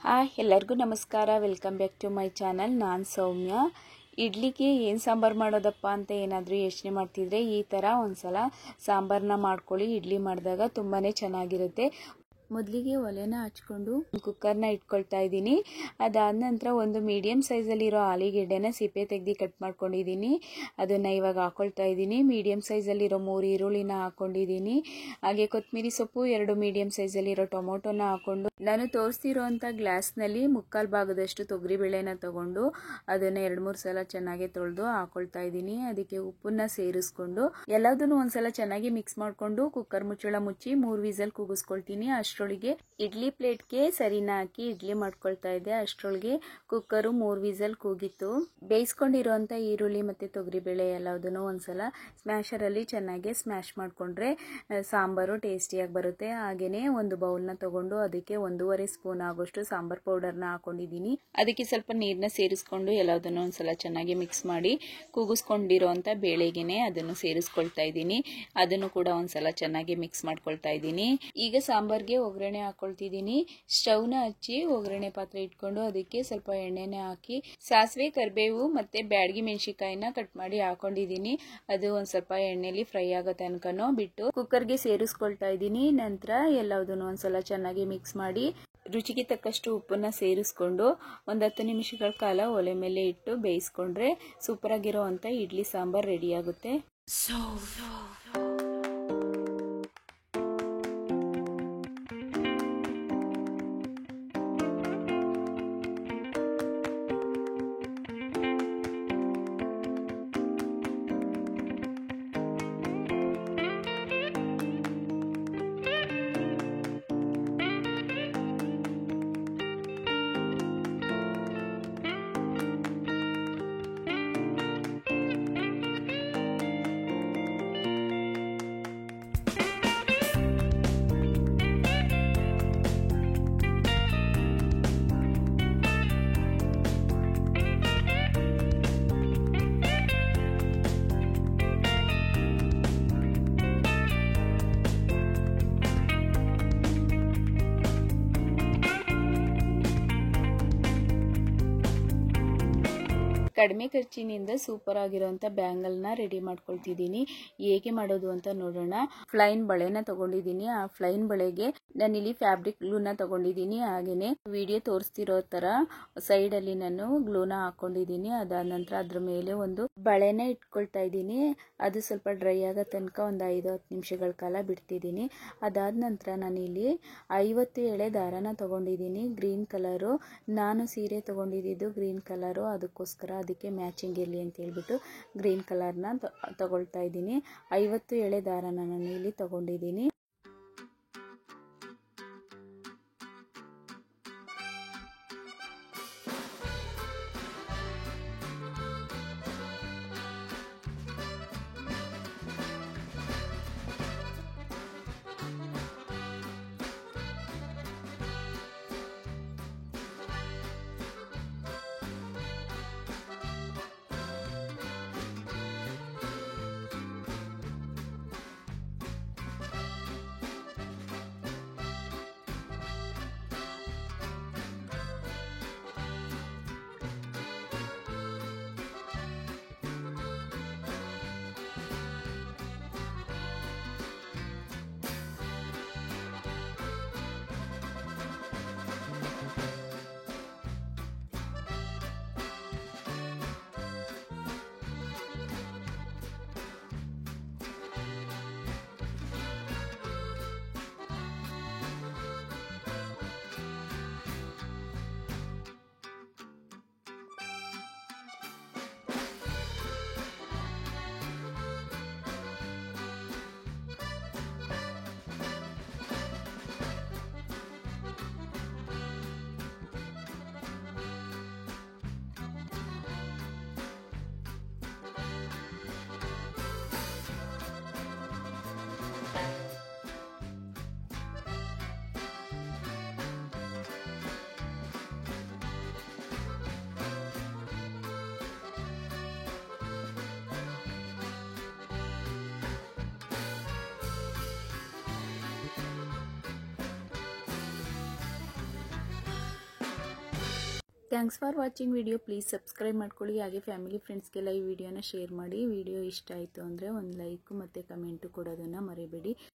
Hi ಎಲ್ಲರಿಗೂ ನಮಸ್ಕಾರ. Welcome back to my channel. ನಾನು ಸೌಮ್ಯ. ಇಡ್ಲಿಗೆ ಏನು ಸಾಂಬಾರು ಮಾಡೋದಪ್ಪ ಅಂತ ಏನಾದರೂ ಯೋಚನೆ ಮಾಡ್ತಿದ್ರೆ ಈ ಥರ ಒಂದ್ಸಲ ಸಾಂಬಾರನ್ನ ಮಾಡ್ಕೊಳ್ಳಿ. ಇಡ್ಲಿ ಮಾಡಿದಾಗ ತುಂಬಾ ಚೆನ್ನಾಗಿರುತ್ತೆ. ಮೊದಲಿಗೆ ಒಲೆನ ಹಚ್ಕೊಂಡು ಕುಕ್ಕರ್ನ ಇಟ್ಕೊಳ್ತಾ ಇದ್ದೀನಿ. ಅದಾದ ನಂತರ ಒಂದು ಮೀಡಿಯಮ್ ಸೈಜಲ್ಲಿರೋ ಆಲೂಗೆಡ್ಡೆನ ಸಿಪ್ಪೆ ತೆಗೆದು ಕಟ್ ಮಾಡ್ಕೊಂಡಿದ್ದೀನಿ. ಅದನ್ನು ಇವಾಗ ಹಾಕ್ಕೊಳ್ತಾ ಇದ್ದೀನಿ. ಮೀಡಿಯಮ್ ಸೈಜಲ್ಲಿರೋ 3 ಈರುಳ್ಳಿನ ಹಾಕ್ಕೊಂಡಿದ್ದೀನಿ. ಹಾಗೆ ಕೊತ್ತಂಬರಿ ಸೊಪ್ಪು, 2 ಮೀಡಿಯಮ್ ಸೈಜಲ್ಲಿರೋ ಟೊಮೊಟೊನ ಹಾಕ್ಕೊಂಡು ನಾನು ತೋರಿಸ್ತಿರೋಂಥ ಗ್ಲಾಸ್ನಲ್ಲಿ 3/4 ಭಾಗದಷ್ಟು ತೊಗರಿಬೇಳೆನ ತಗೊಂಡು ಅದನ್ನು 2-3 ಸಲ ಚೆನ್ನಾಗಿ ತೊಳೆದು ಹಾಕ್ಕೊಳ್ತಾ ಇದ್ದೀನಿ. ಅದಕ್ಕೆ ಉಪ್ಪನ್ನ ಸೇರಿಸ್ಕೊಂಡು ಎಲ್ಲದನ್ನು ಒಂದ್ಸಲ ಚೆನ್ನಾಗಿ ಮಿಕ್ಸ್ ಮಾಡಿಕೊಂಡು ಕುಕ್ಕರ್ ಮುಚ್ಚಳ ಮುಚ್ಚಿ 3 ವಿಸಲ್ ಕೂಗಿಸ್ಕೊಳ್ತೀನಿ. ಅಷ್ಟರೊಳಗೆ ಇಡ್ಲಿ ಪ್ಲೇಟ್ಗೆ ಸರಿನ ಹಾಕಿ ಇಡ್ಲಿ ಮಾಡ್ಕೊಳ್ತಾ ಇದ್ದೆ. ಅಷ್ಟರೊಳಗೆ ಕುಕ್ಕರು 3 ವಿಸಲ್ ಕೂಗಿತ್ತು. ಬೇಯಿಸ್ಕೊಂಡಿರೋಂಥ ಈರುಳ್ಳಿ ಮತ್ತು ತೊಗರಿಬೇಳೆ ಎಲ್ಲದನ್ನು ಒಂದ್ಸಲ ಸ್ಮ್ಯಾಶರಲ್ಲಿ ಚೆನ್ನಾಗಿ ಸ್ಮ್ಯಾಶ್ ಮಾಡಿಕೊಂಡ್ರೆ ಸಾಂಬಾರು ಟೇಸ್ಟಿಯಾಗಿ ಬರುತ್ತೆ. ಹಾಗೆಯೇ ಒಂದು ಬೌಲ್ನ ತಗೊಂಡು ಅದಕ್ಕೆ 1.5 ಸ್ಪೂನ್ ಆಗೋಷ್ಟು ಸಾಂಬಾರ್ ಪೌಡರ್ನ ಹಾಕೊಂಡಿದ್ದೀನಿ. ಅದಕ್ಕೆ ಸ್ವಲ್ಪ ನೀರನ್ನ ಸೇರಿಸ್ಕೊಂಡು ಎಲ್ಲದನ್ನು ಒಂದ್ಸಲ ಚೆನ್ನಾಗಿ ಮಿಕ್ಸ್ ಮಾಡಿ ಕೂಗಿಸ್ಕೊಂಡಿರೋಂಥ ಬೇಳೆಗೆನೆ ಅದನ್ನು ಸೇರಿಸ್ಕೊಳ್ತಾ ಇದ್ದೀನಿ. ಅದನ್ನು ಕೂಡ ಒಂದ್ಸಲ ಚೆನ್ನಾಗಿ ಮಿಕ್ಸ್ ಮಾಡ್ಕೊಳ್ತಾ ಇದ್ದೀನಿ. ಈಗ ಸಾಂಬಾರ್ಗೆ ಒಗ್ಗರಣೆ ಹಾಕೊಳ್ತಿದ್ದೀನಿ. ಸ್ಟವ್ನ ಹಚ್ಚಿ ಒಗ್ಗರಣೆ ಪಾತ್ರೆ ಇಟ್ಕೊಂಡು ಅದಕ್ಕೆ ಸ್ವಲ್ಪ ಎಣ್ಣೆನ ಹಾಕಿ ಸಾಸಿವೆ, ಕರಿಬೇವು ಮತ್ತೆ ಬ್ಯಾಡಗಿ ಮೆಣಸಿನಕಾಯಿನ ಕಟ್ ಮಾಡಿ ಹಾಕೊಂಡಿದ್ದೀನಿ. ಅದು ಒಂದ್ ಸ್ವಲ್ಪ ಎಣ್ಣೆಲಿ ಫ್ರೈ ಆಗೋ ತನಕನೂ ಬಿಟ್ಟು ಕುಕ್ಕರ್ಗೆ ಸೇರಿಸ್ಕೊಳ್ತಾ ಇದ್ದೀನಿ. ನಂತರ ಎಲ್ಲದನ್ನು ಒಂದ್ಸಲ ಚೆನ್ನಾಗಿ ಮಿಕ್ಸ್ ಮಾಡಿ ರುಚಿಗೆ ತಕ್ಕಷ್ಟು ಉಪ್ಪನ್ನ ಸೇರಿಸ್ಕೊಂಡು ಒಂದು 10 ನಿಮಿಷಗಳ ಕಾಲ ಒಲೆ ಮೇಲೆ ಇಟ್ಟು ಬೇಯಿಸ್ಕೊಂಡ್ರೆ ಸೂಪರ್ ಆಗಿರೋಂಥ ಇಡ್ಲಿ ಸಾಂಬಾರ್ ರೆಡಿ ಆಗುತ್ತೆ. ಕಡಿಮೆ ಖರ್ಚಿನಿಂದ ಸೂಪರ್ ಆಗಿರೋಂಥ ಬ್ಯಾಂಗಲ್ನ ರೆಡಿ ಮಾಡ್ಕೊಳ್ತಿದ್ದೀನಿ. ಹೇಗೆ ಮಾಡೋದು ಅಂತ ನೋಡೋಣ. ಫ್ಲೈನ್ ಬಳೆನ ತಗೊಂಡಿದ್ದೀನಿ. ಆ ಫ್ಲೈನ್ ಬಳೆಗೆ ನಾನಿಲ್ಲಿ ಫ್ಯಾಬ್ರಿಕ್ ಗ್ಲೂನ ತಗೊಂಡಿದ್ದೀನಿ. ಹಾಗೇನೆ ವಿಡಿಯೋ ತೋರಿಸ್ತಿರೋ ತರ ಸೈಡ್ ಅಲ್ಲಿ ನಾನು ಗ್ಲೂನ ಹಾಕೊಂಡಿದ್ದೀನಿ. ಅದಾದ ನಂತರ ಅದ್ರ ಮೇಲೆ ಒಂದು ಬಳೆನ ಇಟ್ಕೊಳ್ತಾ ಇದ್ದೀನಿ. ಅದು ಸ್ವಲ್ಪ ಡ್ರೈ ಆಗೋ ತನಕ ಒಂದು 5-10 ನಿಮಿಷಗಳ ಕಾಲ ಬಿಡ್ತಿದ್ದೀನಿ. ಅದಾದ ನಂತರ ನಾನಿಲ್ಲಿ 50 ಎಳೆ ದಾರನ ತಗೊಂಡಿದ್ದೀನಿ. Green colour. ನಾನು ಸೀರೆ ತಗೊಂಡಿದ್ದು ಗ್ರೀನ್ ಕಲರು. ಅದಕ್ಕೋಸ್ಕರ ಅದಕ್ಕೆ ಮ್ಯಾಚಿಂಗ್ ಇರಲಿ ಅಂತ ಹೇಳ್ಬಿಟ್ಟು ಗ್ರೀನ್ ಕಲರ್ನ ತಗೊಳ್ತಾ ಇದ್ದೀನಿ. 50 ಎಳೆ ದಾರನ ನಾನು ಇಲ್ಲಿ ತಗೊಂಡಿದ್ದೀನಿ. Thanks for watching video. Please subscribe ಮಾಡ್ಕೊಳ್ಳಿ. ಹಾಗೆ ಫ್ಯಾಮಿಲಿ ಫ್ರೆಂಡ್ಸ್ಗೆಲ್ಲ ಈ ವಿಡಿಯೋನ ಶೇರ್ ಮಾಡಿ. ವಿಡಿಯೋ ಇಷ್ಟ ಆಯಿತು ಅಂದರೆ ಒಂದು ಲೈಕ್ ಮತ್ತು ಕಮೆಂಟು ಕೊಡೋದನ್ನು ಮರಿಬೇಡಿ.